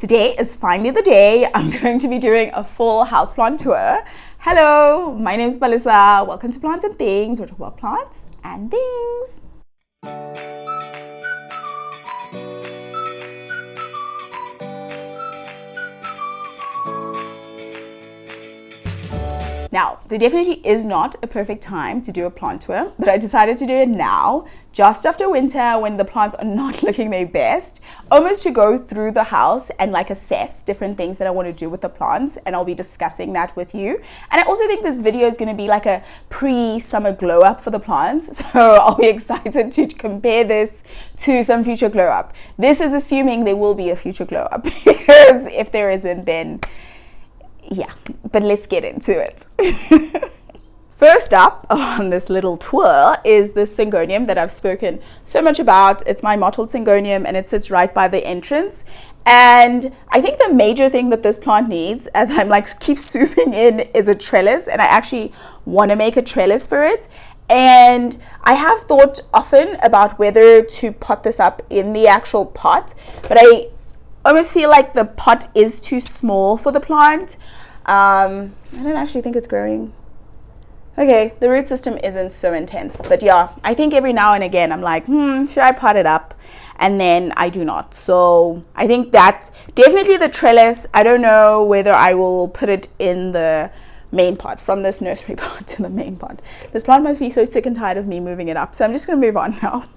Today is finally the day I'm going to be doing a full houseplant tour. Hello, my name is Melissa. Welcome to Plants and Things. We're talking about plants and things. Now, there definitely is not a perfect time to do a plant tour, but I decided to do it now, just after winter when the plants are not looking their best, almost to go through the house and assess different things that I want to do with the plants, and I'll be discussing that with you. And I also think this video is going to be like a pre-summer glow up for the plants, so I'll be excited to compare this to some future glow up. This is assuming there will be a future glow up, because if there isn't, then yeah, but let's get into it. First up on this little tour is this syngonium that I've spoken so much about. It's my mottled syngonium and it sits right by the entrance. And I think the major thing that this plant needs, as I'm keep swooping in, is a trellis. And I actually want to make a trellis for it. And I have thought often about whether to pot this up in the actual pot, but I almost feel like the pot is too small for the plant. I don't actually think it's growing. Okay, the root system isn't so intense, but yeah, I think every now and again I'm like, should I pot it up? And then I do not. So I think that's definitely the trellis. I don't know whether I will put it in the main pot, from this nursery pot to the main pot. This plant must be so sick and tired of me moving it up, so I'm just going to move on now.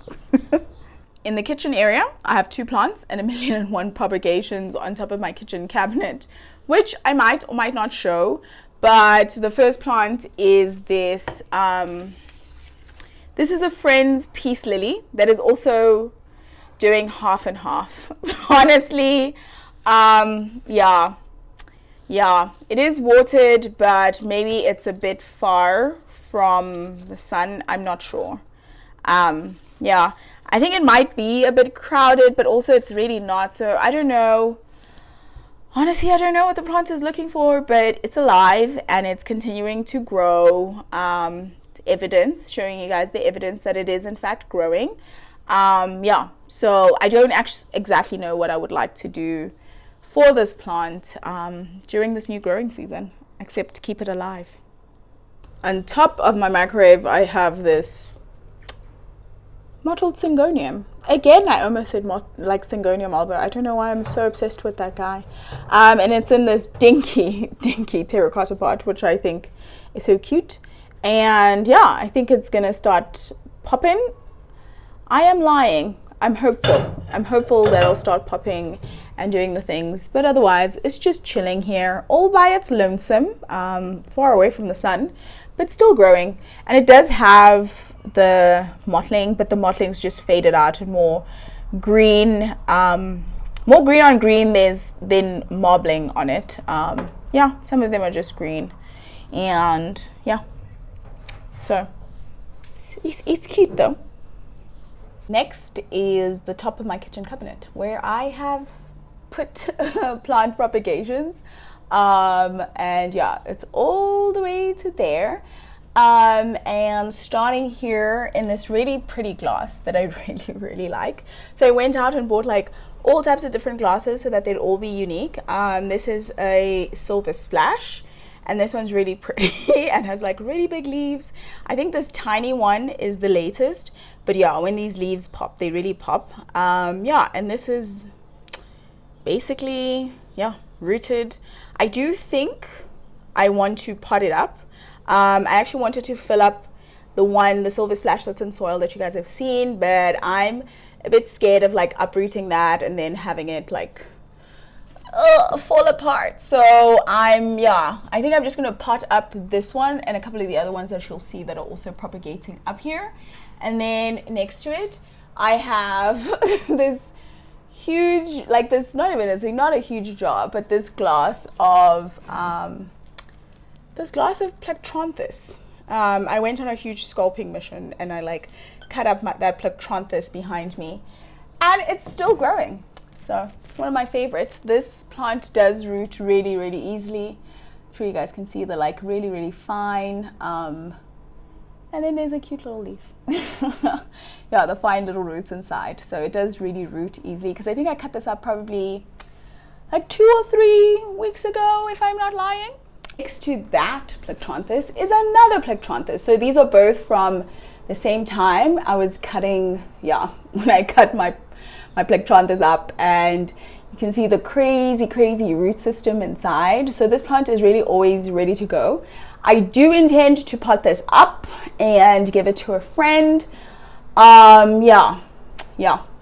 In the kitchen area, I have two plants and 1,000,001 propagations on top of my kitchen cabinet, which I might or might not show. But the first plant is this. This is a friend's peace lily that is also doing half and half. Honestly, yeah, it is watered, but maybe it's a bit far from the sun. I'm not sure. Yeah. I think it might be a bit crowded, but also it's really not. So I don't know. Honestly, I don't know what the plant is looking for, but it's alive and it's continuing to grow. Evidence, showing you guys the evidence that it is in fact growing. Yeah, so I don't exactly know what I would like to do for this plant during this new growing season, except to keep it alive. On top of my microwave, I have this mottled syngonium. Again, I almost said syngonium alba. I don't know why I'm so obsessed with that guy. And it's in this dinky terracotta pot, which I think is so cute. And yeah, I think it's gonna start popping. I am lying. I'm hopeful. I'm hopeful that it'll start popping and doing the things. But otherwise, it's just chilling here, all by its lonesome, far away from the sun, but still growing. And it does have the mottling, but the mottling's just faded out and more green on green than marbling on it. Yeah, some of them are just green, and yeah, so it's cute though. Next is the top of my kitchen cabinet, where I have put plant propagations, and yeah, it's all the way to there. And starting here in this really pretty glass that I really like. So I went out and bought all types of different glasses so that they'd all be unique. This is a silver splash, and this one's really pretty and has really big leaves. I think this tiny one is the latest, but yeah, when these leaves pop, they really pop. Yeah, and this is basically, yeah, rooted. I do think I want to pot it up. I actually wanted to fill up the silver splash that's in soil that you guys have seen, but I'm a bit scared of uprooting that and then having it fall apart. So I think I'm just going to pot up this one and a couple of the other ones that you'll see that are also propagating up here. And then next to it, I have this huge, it's not a huge jar, but this glass of plectranthus. I went on a huge sculpting mission and I cut up that plectranthus behind me, and it's still growing. So it's one of my favorites. This plant does root really, really easily. I'm sure you guys can see the really, really fine. And then there's a cute little leaf. Yeah, the fine little roots inside. So it does really root easily, because I think I cut this up probably like 2 or 3 weeks ago, if I'm not lying. Next to that plectranthus is another plectranthus. So these are both from the same time. I was cutting, when I cut my plectranthus up, and you can see the crazy root system inside. So this plant is really always ready to go. I do intend to pot this up and give it to a friend.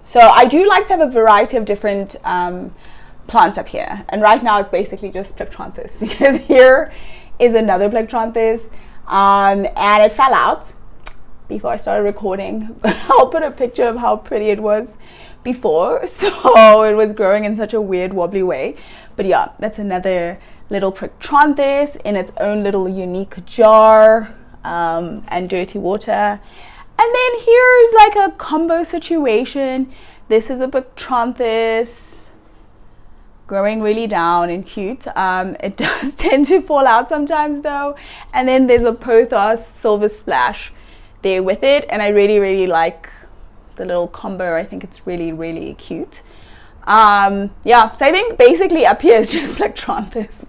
So I do like to have a variety of different plants up here, and right now it's basically just plectranthus because here is another plectranthus, and it fell out before I started recording. I'll put a picture of how pretty it was before. So it was growing in such a weird wobbly way, but yeah, that's another little plectranthus in its own little unique jar, and dirty water. And then here's like a combo situation. This is a plectranthus growing really down and cute. It does tend to fall out sometimes though. And then there's a pothos silver splash there with it, and I really like the little combo. I think it's really cute. So I think basically up here is just plectranthus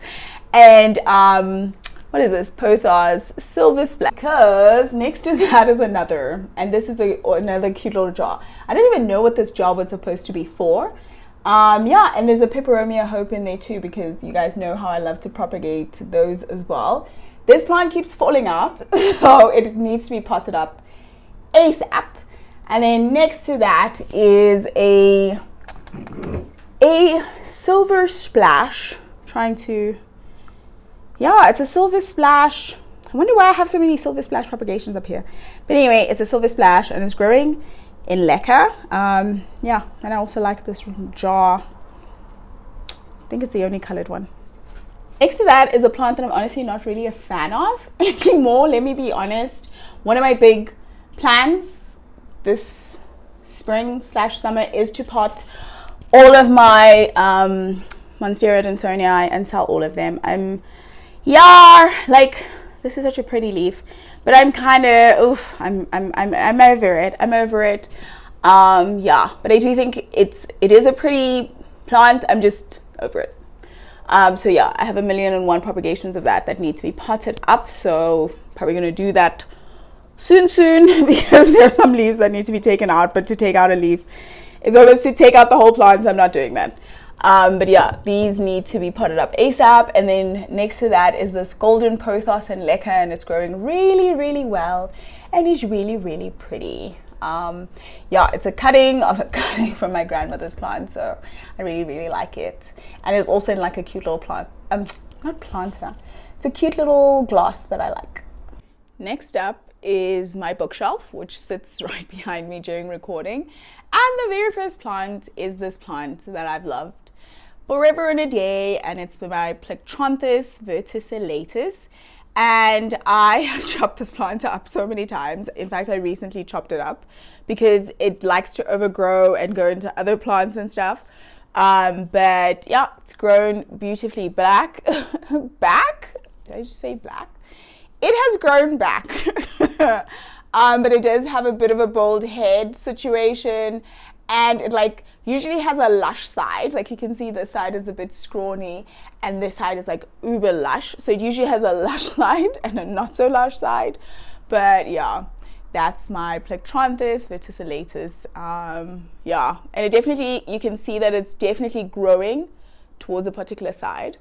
and what is this, pothos silver splash, because next to that is another, and this is another cute little jar. I don't even know what this jar was supposed to be for. And there's a peperomia hope in there too, because you guys know how I love to propagate those as well. This plant keeps falling out, so it needs to be potted up ASAP. And then next to that is a silver splash. It's a silver splash. I wonder why I have so many silver splash propagations up here. But anyway, it's a silver splash and it's growing in lacquer. And I also like this jar. I think it's the only colored one. Next to that is a plant that I'm honestly not really a fan of anymore. Let me be honest. One of my big plans this spring/summer is to pot all of my Monstera Dansonii and sell all of them. This is such a pretty leaf, but I'm kind of I'm over it. But I do think it is a pretty plant. I'm just over it. I have 1,000,001 propagations of that need to be potted up. So probably going to do that soon because there are some leaves that need to be taken out. But to take out a leaf is always to take out the whole plant. So I'm not doing that. These need to be potted up ASAP. And then next to that is this golden pothos and leca, and it's growing really well and is really pretty. It's a cutting from my grandmother's plant, so I really like it. And it's also in like a cute little plant, not planter, it's a cute little glass that I like. Next up is my bookshelf, which sits right behind me during recording. And the very first plant is this plant that I've loved forever and a day, and it's my Plectranthus verticillatus. And I have chopped this plant up so many times. In fact, I recently chopped it up because it likes to overgrow and go into other plants and stuff. It's grown beautifully back. Did I just say black? It has grown back. But it does have a bit of a bald head situation, and it usually has a lush side. Like you can see this side is a bit scrawny and this side is like uber lush. So it usually has a lush side and a not so lush side. But that's my Plectranthus verticillatus. And it definitely, you can see that it's definitely growing towards a particular side,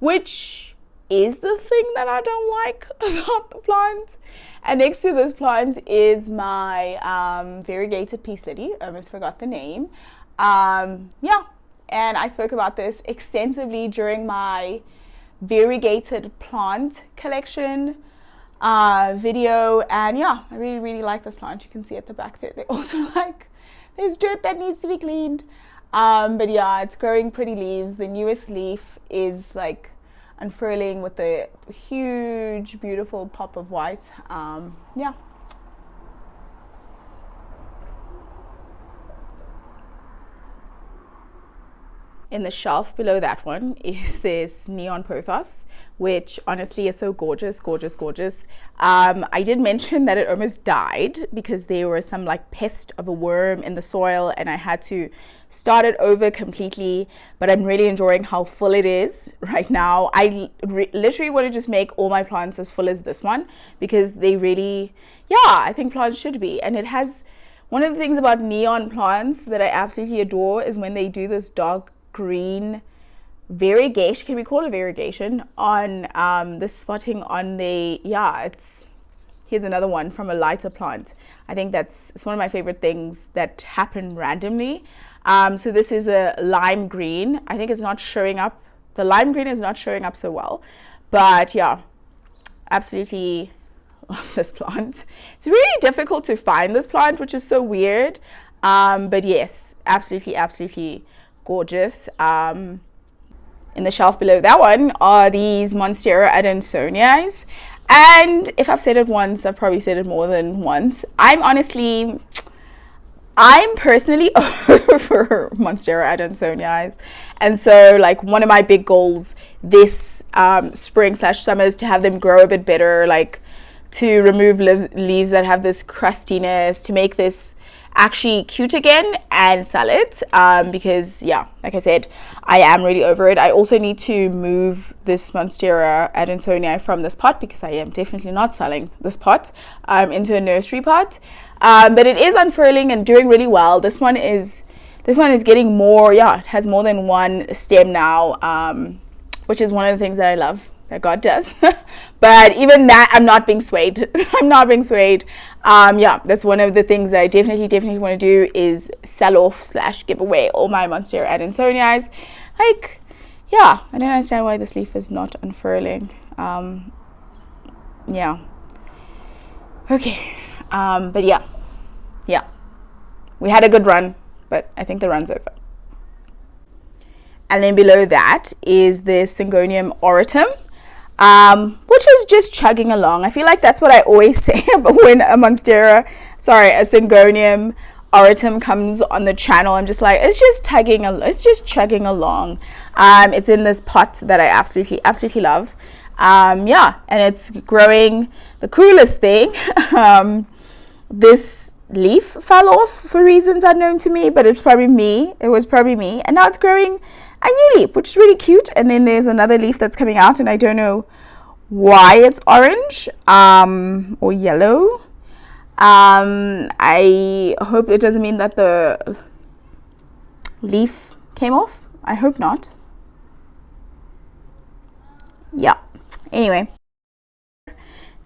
which is the thing that I don't like about the plant. And next to this plant is my variegated peace lily. I almost forgot the name. And I spoke about this extensively during my variegated plant collection video. And I really like this plant. You can see at the back there, they also there's dirt that needs to be cleaned. It's growing pretty leaves. The newest leaf is unfurling with a huge beautiful pop of white. in the shelf below that one is this neon pothos, which honestly is so gorgeous, gorgeous, gorgeous. I did mention that it almost died because there was some like pest of a worm in the soil and I had to start it over completely, but I'm really enjoying how full it is right now. I literally want to just make all my plants as full as this one because they really, yeah, I think plants should be. And it has, one of the things about neon plants that I absolutely adore is when they do this dark green variegation, can we call it variegation, on the spotting on the, yeah, it's, here's another one from a lighter plant. I think it's one of my favorite things that happen randomly. So this is a lime green. I think it's not showing up, the lime green is not showing up so well, but yeah, absolutely love this plant. It's really difficult to find this plant, which is so weird, but yes, absolutely, absolutely gorgeous. In the shelf below that one are these Monstera adansonii, and if I've said it once, I've probably said it more than once. I'm personally over Monstera adansonii, and so like one of my big goals this spring/summer is to have them grow a bit better, like to remove leaves that have this crustiness, to make this actually cute again and sell it, because yeah, like I said, I am really over it. I also need to move this Monstera adansonii from this pot because I am definitely not selling this pot into a nursery pot, but it is unfurling and doing really well. This one is getting more, yeah, it has more than one stem now, which is one of the things that I love that God does. But even that, I'm not being swayed. I'm not being swayed. Yeah, that's one of the things that I definitely want to do is sell off / give away all my Monstera adansonii. Like, yeah, I don't understand why this leaf is not unfurling. Yeah. Okay. But yeah, we had a good run, but I think the run's over. And then below that is the Syngonium auratum, which is just chugging along. I feel like that's what I always say when a Syngonium auratum comes on the channel. I'm just like, it's just chugging along. It's in this pot that I absolutely love. Yeah, and it's growing. The coolest thing, this leaf fell off for reasons unknown to me, but it was probably me, and now it's growing a new leaf, which is really cute. And then there's another leaf that's coming out, and I don't know why it's orange or yellow. I hope it doesn't mean that the leaf came off. I hope not. Yeah, anyway,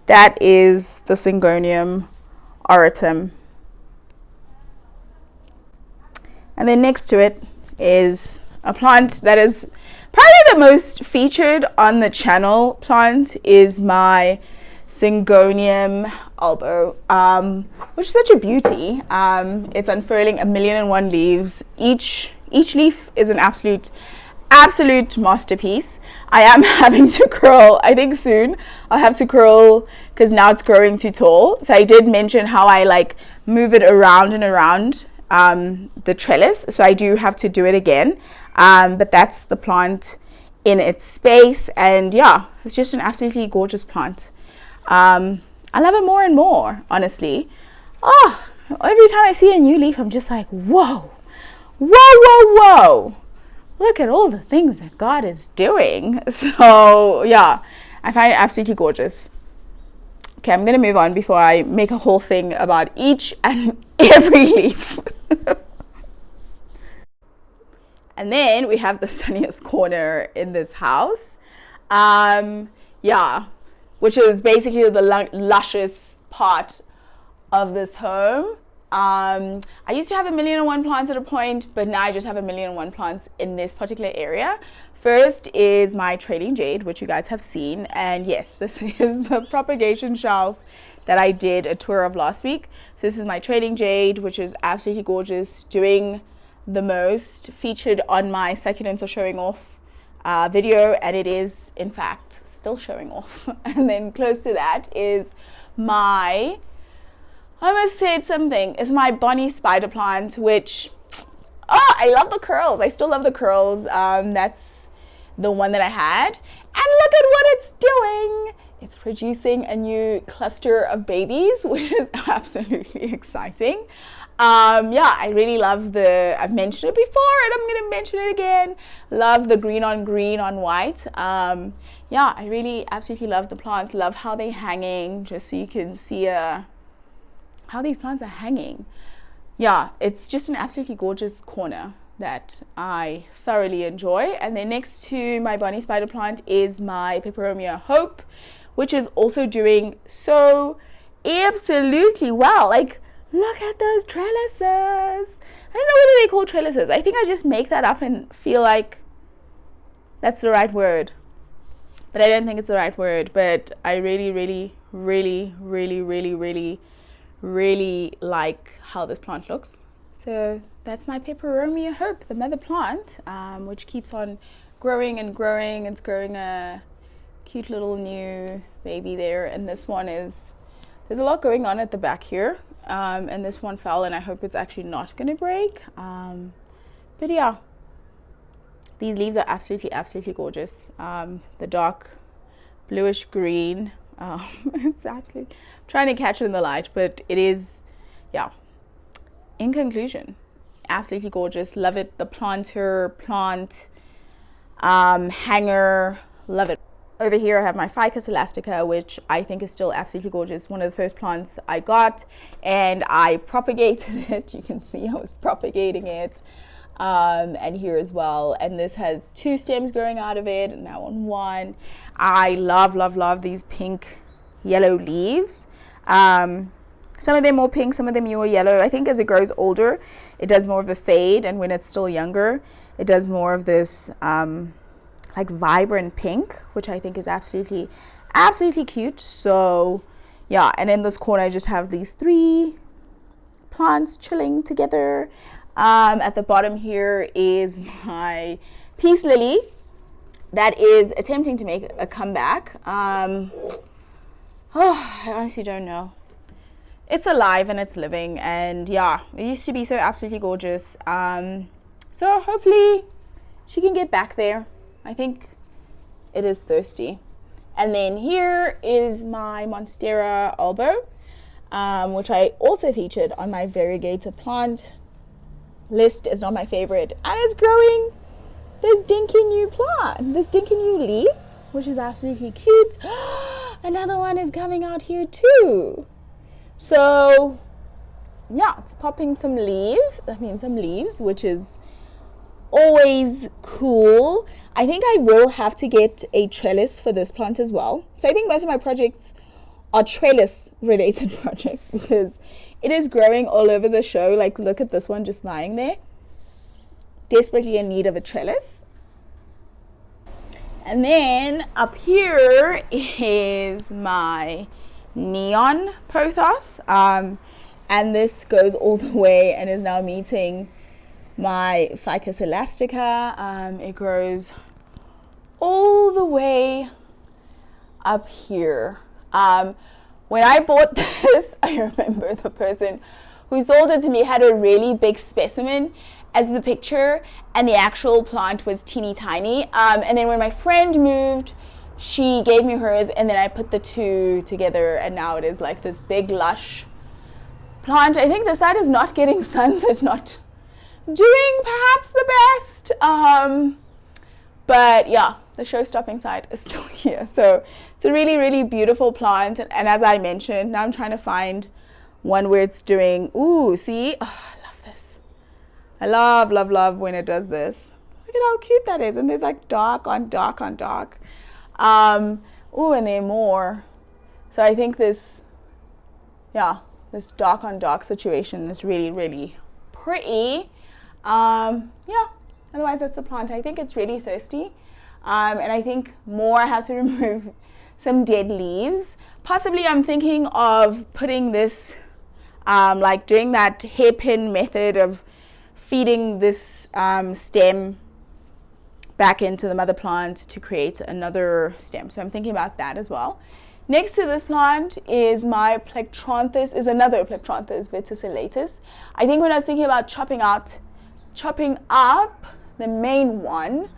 that is the Syngonium auratum. And then next to it is a plant that is probably the most featured on the channel plant, is my Syngonium albo, which is such a beauty. It's unfurling 1,000,001 leaves. Each leaf is an absolute masterpiece. I am having to curl, I think soon I'll have to curl because now it's growing too tall. So I did mention how I like move it around and around the trellis, so I do have to do it again, but that's the plant in its space, and yeah, it's just an absolutely gorgeous plant. I love it more and more, honestly. Every time I see a new leaf, I'm just like, whoa, look at all the things that God is doing. So yeah, I find it absolutely gorgeous. Okay, I'm gonna move on before I make a whole thing about each and every leaf. And then we have the sunniest corner in this house, yeah, which is basically the luscious part of this home. I used to have 1,000,001 plants at a point, but now I just have 1,000,001 plants in this particular area. First is my trailing jade, which you guys have seen, and yes, this is the propagation shelf that I did a tour of last week. So this is my trailing jade, which is absolutely gorgeous, doing the most, featured on my succulents are showing off video, and it is in fact still showing off. And then close to that is my, I almost said something, is my Bonnie spider plant, which Oh, I love the curls. I still love the curls. That's the one that I had. And look at what it's doing. It's producing a new cluster of babies, which is absolutely exciting. Yeah, I really love I've mentioned it before and I'm going to mention it again. Love the green on white. Yeah, I really absolutely love the plants. Love how they're hanging, just so you can see how these plants are hanging. Yeah, it's just an absolutely gorgeous corner that I thoroughly enjoy. And then next to my Bonnie Spider plant is my Peperomia Hope, which is also doing so absolutely well. Like, look at those trellises. I don't know whether they call trellises. I think I just make that up and feel like that's the right word. But I don't think it's the right word. But I really like how this plant looks. So that's my Peperomia Hope, the mother plant, which keeps on growing and growing. It's growing a cute little new baby there. And this one there's a lot going on at the back here. And this one fell, and I hope it's actually not going to break. But yeah, these leaves are absolutely gorgeous. The dark bluish green. It's absolutely, I'm trying to catch it in the light, but it is, yeah. In conclusion, absolutely gorgeous. Love it. The planter, plant, hanger, love it. Over here I have my Ficus elastica, which I think is still absolutely gorgeous. One of the first plants I got, and I propagated it. You can see I was propagating it. And here as well. And this has 2 stems growing out of it, and now on 1. I love these pink yellow leaves. Some of them more pink, some of them more yellow. I think as it grows older, it does more of a fade, and when it's still younger, it does more of this like vibrant pink, which I think is absolutely cute. So yeah, and in this corner I just have these 3 plants chilling together. At the bottom here is my peace lily that is attempting to make a comeback. I honestly don't know. It's alive and it's living, and yeah, it used to be so absolutely gorgeous. So hopefully she can get back there. I think it is thirsty. And then here is my Monstera albo, which I also featured on my variegated plant list. Is not my favorite, and it's growing this dinky new plant, this dinky new leaf, which is absolutely cute. Another one is coming out here too. So yeah, it's popping some leaves, which is always cool. I think I will have to get a trellis for this plant as well. So I think most of my projects are trellis related projects, because it is growing all over the show. Like, look at this one just lying there, desperately in need of a trellis. And then up here is my neon pothos, and this goes all the way and is now meeting my Ficus elastica. It grows all the way up here. When I bought this, I remember the person who sold it to me had a really big specimen as the picture, and the actual plant was teeny tiny. And then when my friend moved, she gave me hers, and then I put the 2 together, and now it is like this big lush plant. I think the side is not getting sun, so it's not doing perhaps the best. But yeah, the show-stopping side is still here. So it's a really beautiful plant. And as I mentioned, now I'm trying to find one where it's doing, ooh, see? Oh, I love this. I love when it does this. Look at how cute that is. And there's like dark on dark on dark. Ooh, and there are more. So I think this dark on dark situation is really pretty. Yeah, otherwise that's the plant. I think it's really thirsty. And I think I have to remove some dead leaves. Possibly I'm thinking of putting this, like doing that hairpin method of feeding this stem back into the mother plant to create another stem. So I'm thinking about that as well. Next to this plant is my another Plectranthus verticillatus. I think when I was thinking about chopping out chopping up the main one,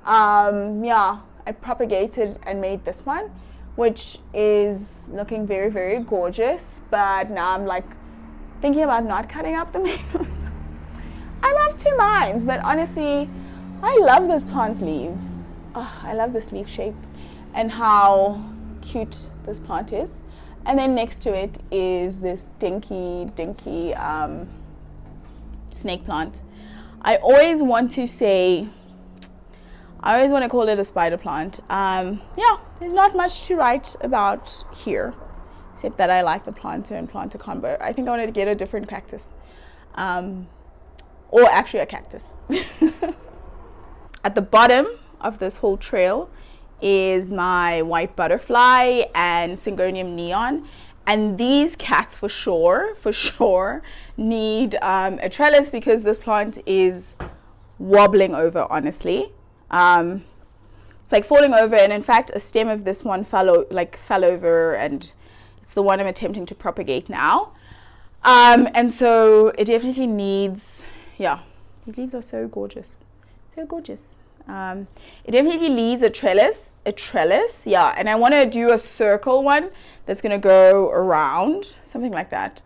yeah, I propagated and made this one, which is looking very, very gorgeous. But now I'm like thinking about not cutting up the main ones. I'm of two minds, but honestly, I love this plant's leaves. Oh, I love this leaf shape and how cute this plant is. And then next to it is this dinky snake plant. I always want to call it a spider plant. Yeah, there's not much to write about here, except that I like the planter and planter combo. I think I wanted to get a different cactus. Or actually a cactus. At the bottom of this whole trail is my white butterfly and Syngonium neon, and these cats for sure need a trellis because this plant is wobbling over, honestly. It's like falling over, and in fact a stem of this one fell over, and it's the one I'm attempting to propagate now. And so it definitely needs, yeah, these leaves are so gorgeous. It definitely needs a trellis, yeah, and I want to do a circle one that's going to go around, something like that.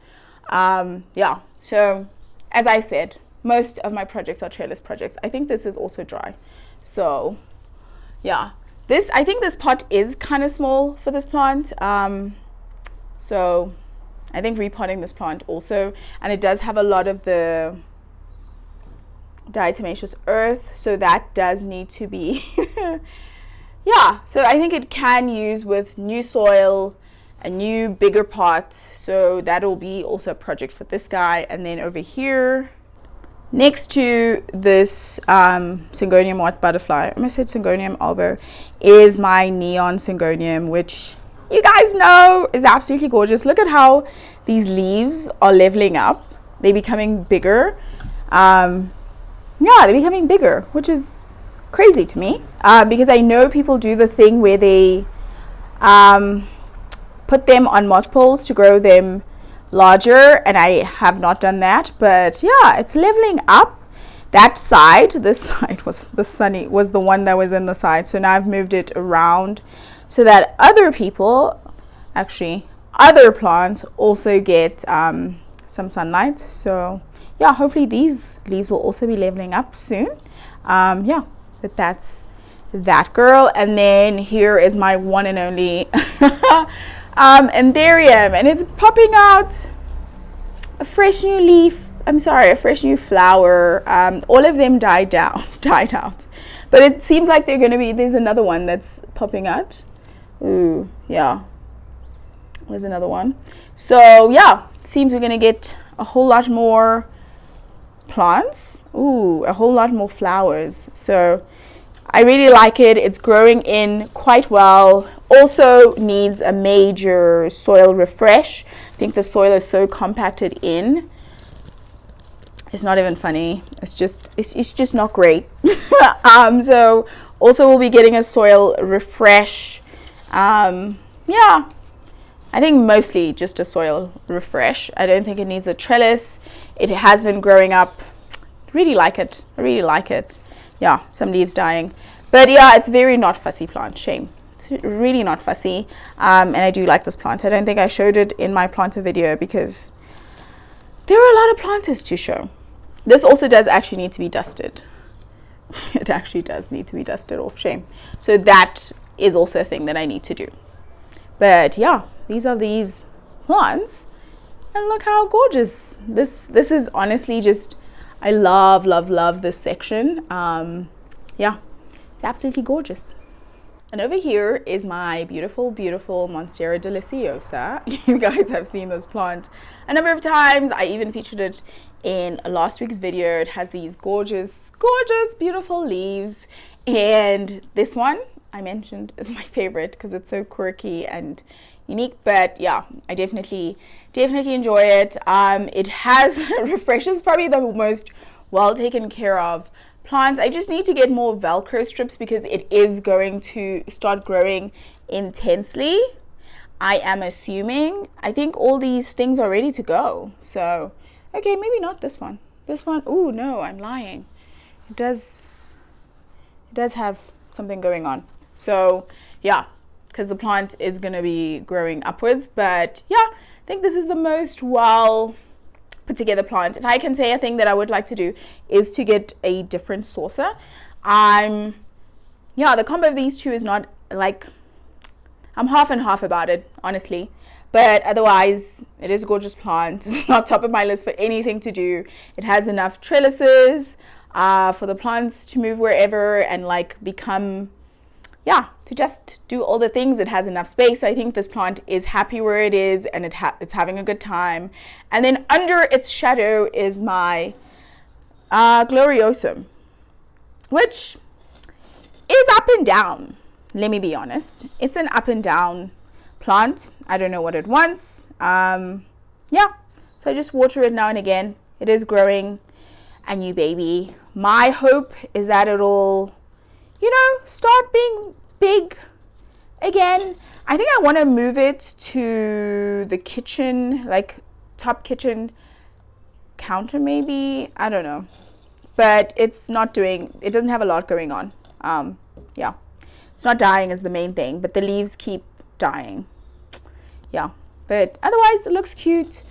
Yeah, so as I said, most of my projects are trellis projects. I think this is also dry, so yeah, I think this pot is kind of small for this plant, so I think repotting this plant also, and it does have a lot of the diatomaceous earth, so that does need to be yeah, so I think it can use with new soil, a new bigger pot, so that'll be also a project for this guy. And then over here next to this Syngonium white butterfly, I almost said Syngonium albo, is my neon Syngonium, which you guys know is absolutely gorgeous. Look at how these leaves are leveling up, they're becoming bigger. Yeah, they're becoming bigger, which is crazy to me, because I know people do the thing where they put them on moss poles to grow them larger, and I have not done that. But yeah, it's leveling up. That side, this side was the one that was in the side, so now I've moved it around so that other plants also get some sunlight. So yeah, hopefully these leaves will also be leveling up soon. Yeah, but that's that girl. And then here is my one and only Anthurium, and it's popping out a fresh new leaf. A fresh new flower. All of them died out, but it seems like there's another one that's popping out. Ooh, yeah, there's another one. So yeah, seems we're gonna get a whole lot more plants. Ooh, a whole lot more flowers. So I really like it. It's growing in quite well. Also needs a major soil refresh. I think the soil is so compacted in. It's not even funny. It's just not great. So also we'll be getting a soil refresh. Yeah, I think mostly just a soil refresh. I don't think it needs a trellis. It has been growing up. I really like it. Yeah, some leaves dying. But yeah, it's very not fussy plant. Shame. It's really not fussy. And I do like this plant. I don't think I showed it in my planter video because there are a lot of planters to show. This also does actually need to be dusted. It actually does need to be dusted off. Shame. So that is also a thing that I need to do. But yeah, these are these plants, and look how gorgeous this is. Honestly, just I love this section. Yeah, it's absolutely gorgeous. And over here is my beautiful Monstera deliciosa. You guys have seen this plant a number of times. I even featured it in last week's video. It has these gorgeous beautiful leaves, and this one I mentioned is my favorite because it's so quirky and unique. But yeah, I definitely enjoy it. It has refreshes, probably the most well taken care of plants. I just need to get more Velcro strips because it is going to start growing intensely. I am assuming. I think all these things are ready to go. So okay, maybe not this one. This one, oh no, I'm lying. It does have something going on. So yeah, because the plant is going to be growing upwards. But yeah, I think this is the most well put together plant. If I can say a thing that I would like to do is to get a different saucer. Yeah, the combo of these two is not like, I'm half and half about it, honestly. But otherwise, it is a gorgeous plant. It's not top of my list for anything to do. It has enough trellises for the plants to move wherever and like become, yeah, to just do all the things. It has enough space. So I think this plant is happy where it is, and it's having a good time. And then under its shadow is my Gloriosum, which is up and down. Let me be honest. It's an up and down plant. I don't know what it wants. Yeah, so I just water it now and again. It is growing a new baby. My hope is that it'll, start being big again. I think I want to move it to the kitchen, like top kitchen counter maybe. I don't know. But it doesn't have a lot going on. Yeah, it's not dying is the main thing, but the leaves keep dying. Yeah, but otherwise it looks cute.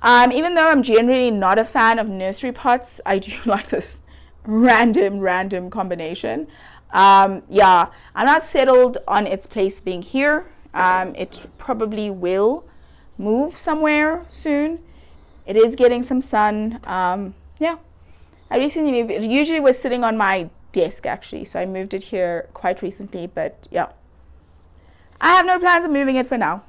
Even though I'm generally not a fan of nursery pots, I do like this random combination. Yeah, I'm not settled on its place being here. It probably will move somewhere soon. It is getting some sun. Yeah, I recently moved. It usually was sitting on my desk actually, so I moved it here quite recently. But yeah, I have no plans of moving it for now.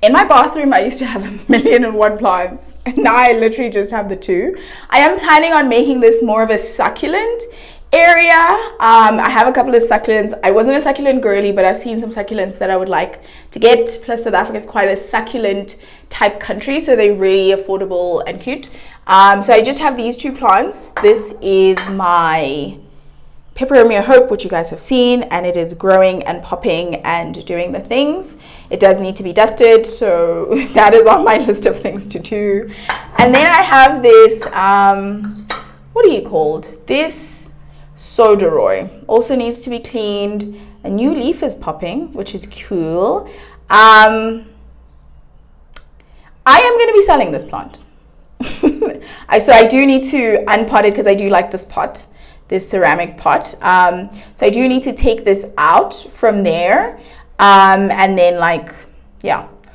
In my bathroom, I used to have 1,000,001 plants, and now I literally just have the 2. I am planning on making this more of a succulent area. I have a couple of succulents. I wasn't a succulent girly, but I've seen some succulents that I would like to get. Plus, South Africa is quite a succulent type country, so they're really affordable and cute. So I just have these 2 plants. This is my Peperomia Hope, which you guys have seen, and it is growing and popping and doing the things. It does need to be dusted, so that is on my list of things to do. And then I have this, what are you called? This Soderoy also needs to be cleaned. A new leaf is popping, which is cool. I am going to be selling this plant. So I do need to unpot it because I do like this pot. This ceramic pot. So I do need to take this out from there. And then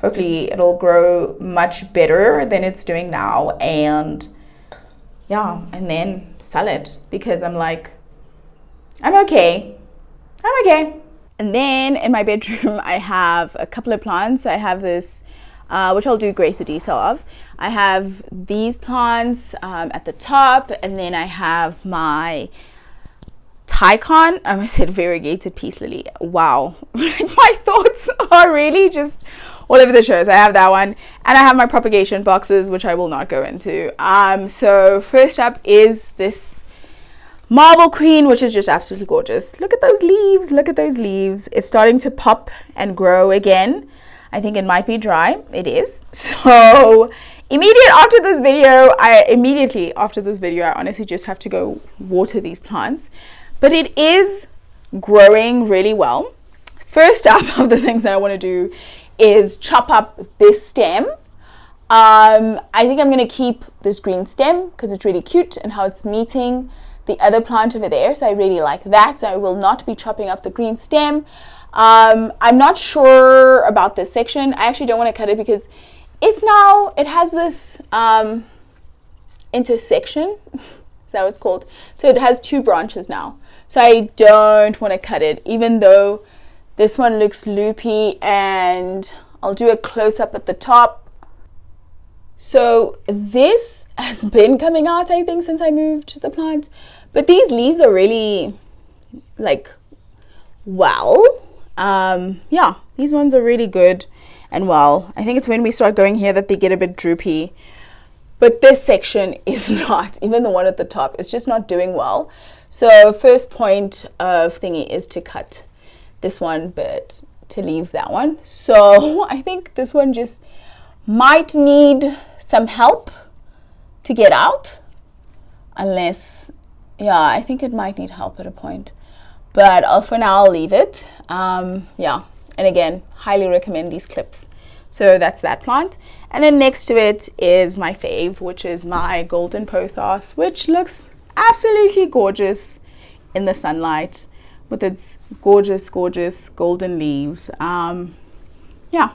hopefully it'll grow much better than it's doing now. And yeah, and then sell it because I'm okay. And then in my bedroom, I have a couple of plants. So I have this, which I'll do greater detail of. I have these plants at the top, and then I have my Tycon. I said variegated peace lily. Wow, my thoughts are really just all over the show. So I have that one, and I have my propagation boxes, which I will not go into. So first up is this Marble Queen, which is just absolutely gorgeous. Look at those leaves. Look at those leaves. It's starting to pop and grow again. I think it might be dry. It is. So immediately after this video, I honestly just have to go water these plants. But it is growing really well. First up of the things that I want to do is chop up this stem. I think I'm going to keep this green stem because it's really cute and how it's meeting the other plant over there. So I really like that. So I will not be chopping up the green stem. I'm not sure about this section. I actually don't want to cut it because it has this intersection. Is that what it's called? So it has 2 branches now. So I don't want to cut it, even though this one looks loopy, and I'll do a close up at the top. So this has been coming out, I think, since I moved the plant. But these leaves are really yeah, these ones are really good and well. I think it's when we start going here that they get a bit droopy. But this section is not, even the one at the top, it's just not doing well. So first point of thingy is to cut this one, but to leave that one. So I think this one just might need some help to get out. unless, yeah, I think it might need help at a point, but for now I'll leave it. Yeah, and again, highly recommend these clips. So that's that plant. And then next to it is my fave, which is my golden pothos, which looks absolutely gorgeous in the sunlight with its gorgeous golden leaves. Yeah,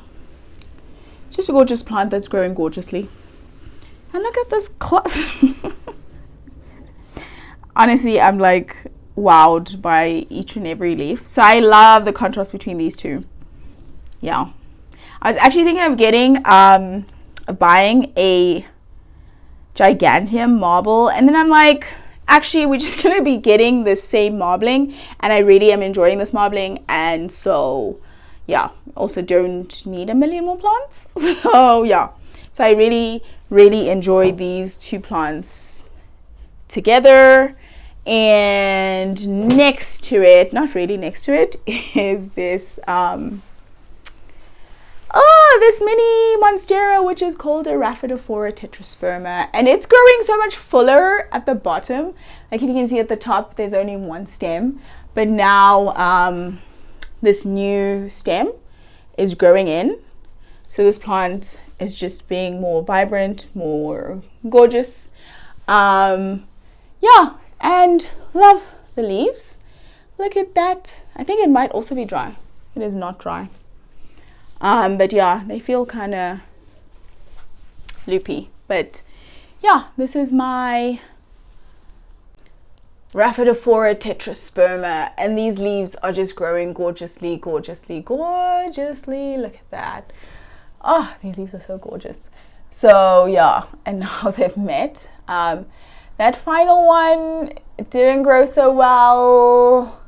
it's just a gorgeous plant that's growing gorgeously. And look at this honestly, I'm like wowed by each and every leaf. So I love the contrast between these two. Yeah, I was actually thinking of getting of buying a gigantium marble, and then I'm like, actually we're just gonna be getting the same marbling, and I really am enjoying this marbling, and so yeah, also don't need a million more plants. So yeah, so I really enjoy these two plants together. And next to it, not really next to it, is this this mini monstera, which is called a Rhaphidophora tetrasperma, and it's growing so much fuller at the bottom. Like if you can see at the top, there's only one stem, but now this new stem is growing in, so this plant is just being more vibrant, more gorgeous. Yeah, and love the leaves. Look at that. I think it might also be dry. It is not dry. But yeah, they feel kind of loopy. But yeah, this is my Rhaphidophora tetrasperma, and these leaves are just growing gorgeously. Look at that. Oh, these leaves are so gorgeous. So yeah, and now they've met. That final one didn't grow so well,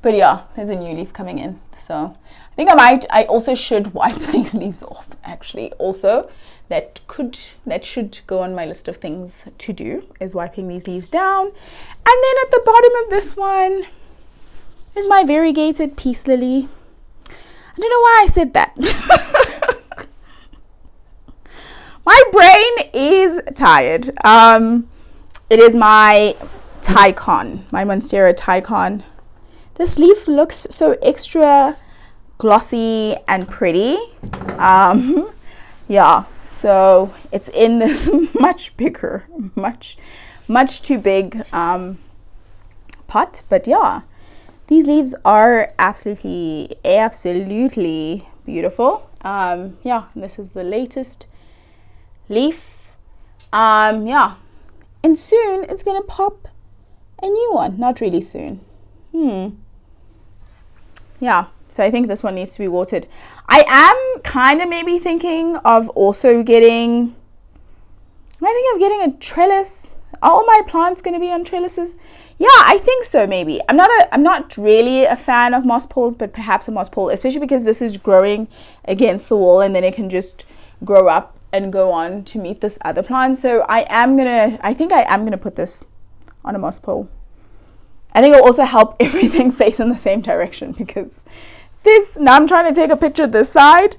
but yeah, there's a new leaf coming in. So I think I also should wipe these leaves off, actually. Also, that should go on my list of things to do, is wiping these leaves down. And then at the bottom of this one is my variegated peace lily. I don't know why I said that. My brain is tired. It is my Tycon, my Monstera Tycon. This leaf looks so extra glossy and pretty. Yeah, so it's in this much bigger, much too big pot. But yeah, these leaves are absolutely beautiful. Yeah, this is the latest leaf. Yeah, and soon it's gonna pop a new one. Not really soon. Yeah, so I think this one needs to be watered. I am kind of maybe thinking of also getting, a trellis. Are all my plants going to be on trellises? Yeah, I think so, maybe. I'm not really a fan of moss poles, but perhaps a moss pole, especially because this is growing against the wall, and then it can just grow up and go on to meet this other plant. So I think I am gonna put this on a moss pole. I think it'll also help everything face in the same direction, because now I'm trying to take a picture this side,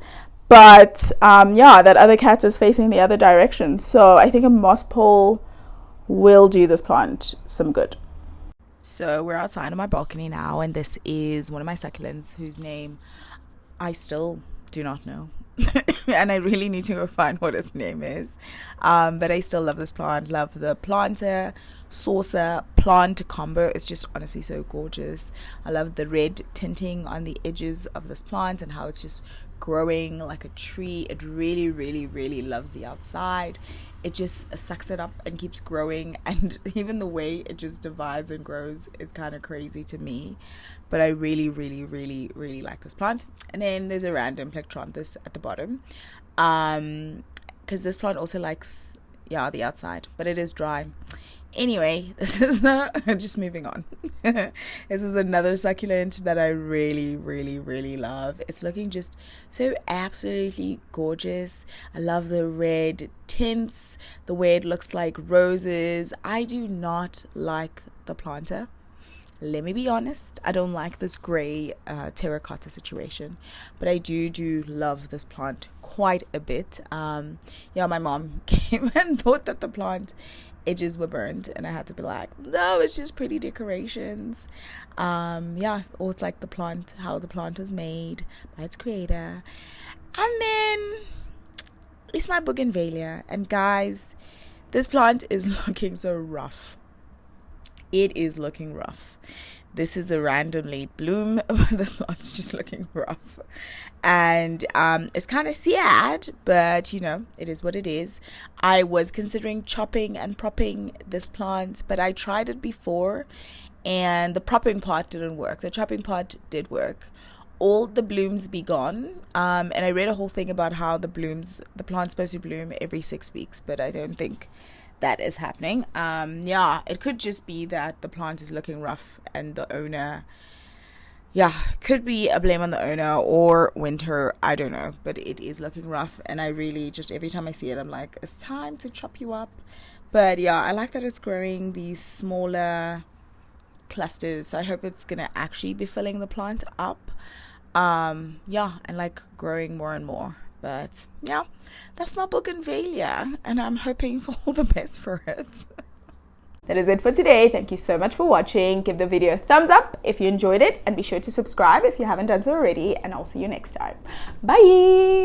but yeah, that other cat is facing the other direction. So I think a moss pole will do this plant some good. So we're outside on my balcony now, and this is one of my succulents whose name I still do not know. And I really need to go find what his name is. But I still love this plant. Love the planter saucer plant combo. It's just honestly so gorgeous. I love the red tinting on the edges of this plant and how it's just growing like a tree. It really loves the outside. It just sucks it up and keeps growing, and even the way it just divides and grows is kind of crazy to me. But I really like this plant. And then there's a random plectranthus at the bottom, because this plant also likes the outside, but it is dry. Anyway, this is just moving on. This is another succulent that I really love. It's looking just so absolutely gorgeous. I love the red tints, the way it looks like roses. I do not like the planter. Let me be honest, I don't like this grey terracotta situation, but I do love this plant quite a bit. My mom came and thought that the plant edges were burnt, and I had to be like, no, it's just pretty decorations. Yeah, or it's like the plant, how the plant was made by its creator. And then it's my bougainvillea, and guys, this plant is looking so rough. It is looking rough. This is a random late bloom. This plant's just looking rough, and it's kind of sad, but you know, it is what it is. I was considering chopping and propping this plant, but I tried it before, and the propping part didn't work. The chopping part did work. All the blooms be gone, and I read a whole thing about how the plant's supposed to bloom every 6 weeks, but I don't think that is happening. Yeah, it could just be that the plant is looking rough, and the owner, yeah, could be a blame on the owner or winter, I don't know, but it is looking rough, and I really just, every time I see it, I'm like, it's time to chop you up. But yeah, I like that it's growing these smaller clusters, so I hope it's gonna actually be filling the plant up, yeah, and like growing more and more. But yeah, that's my bougainvillea, and I'm hoping for all the best for it. That is it for today. Thank you so much for watching. Give the video a thumbs up if you enjoyed it, and be sure to subscribe if you haven't done so already, and I'll see you next time. Bye.